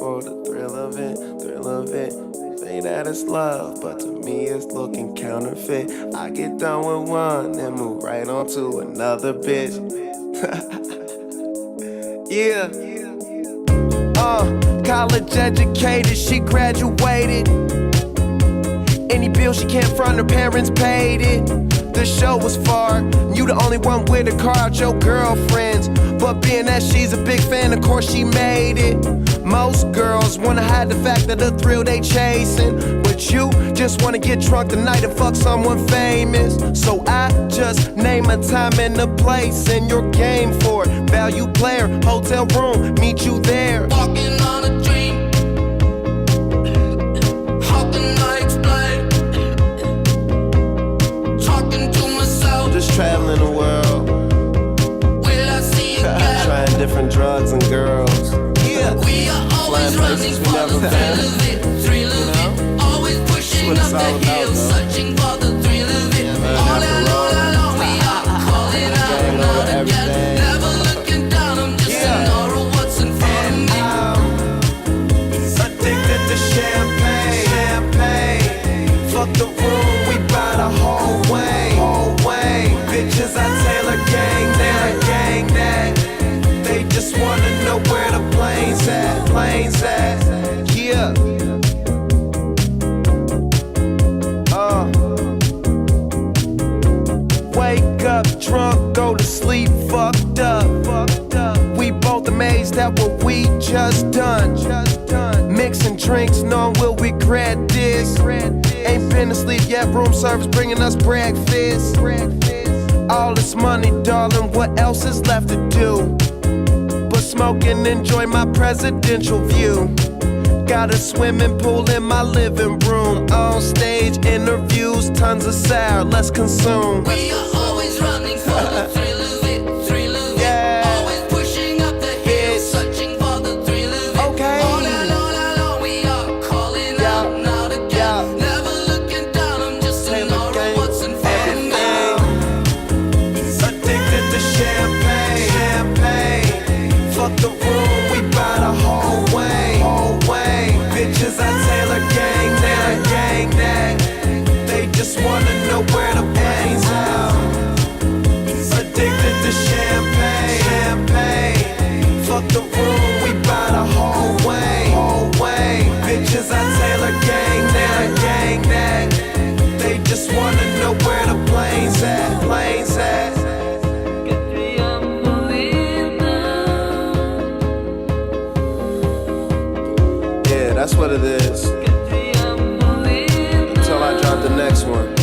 for the thrill of it, thrill of it. Say that it's love, but to me it's looking counterfeit. I get done with one, then move right on to another bitch. Yeah. College educated, she graduated. Any bill she can't front, her parents paid it. The show was far, you the only one with a car out your girlfriends. But being that she's a big fan, of course she made it. Most girls wanna hide the fact of the thrill they chasing, but you just wanna get drunk tonight and fuck someone famous. So I just name a time and a place, and you're game for it. Value player, hotel room, meet you there. Walking on a dream. How can I explain? Talking to myself. Just traveling the world. Will I see you again? Trying different drugs and girls. Yeah. We are always running for the thrill of it, thrill of it. Always pushing up the hill, searching for the thrill of it. All along, we are calling out again. Never looking down, I'm just an aura of what's in front of me. Addicted to champagne, champagne. Fuck the room, we buy the whole way, whole way. Bitches, I Taylor gang that. They just wanna know where the planes at, planes at. Yeah. Wake up drunk, go to sleep fucked up. We both amazed at what we just done. Mixing drinks, knowing we'll regret this. Ain't been asleep yet, room service bringing us breakfast. All this money, darling, what else is left to do? But smoke and enjoy my presidential view. Got a swimming pool in my living room. On stage interviews, tons of sour, let's consume. We are always running for the thrill of it, thrill of it. Always pushing up the hill, searching for the thrill of it. Okay. All along, we are calling out again. Never looking down, I'm just an aura of what's in front of me. Addicted to champagne, champagne. Fuck the room, we buy the whole way, whole way. Bitches, I Taylor gang that. They just wanna know where the planes out. Addicted to champagne, champagne. Fuck the room, we buy the whole way, whole way. Bitches, I Taylor gang that. They just wanna know where the planes at, planes at. Yeah, that's what it is. Until I drop the next one.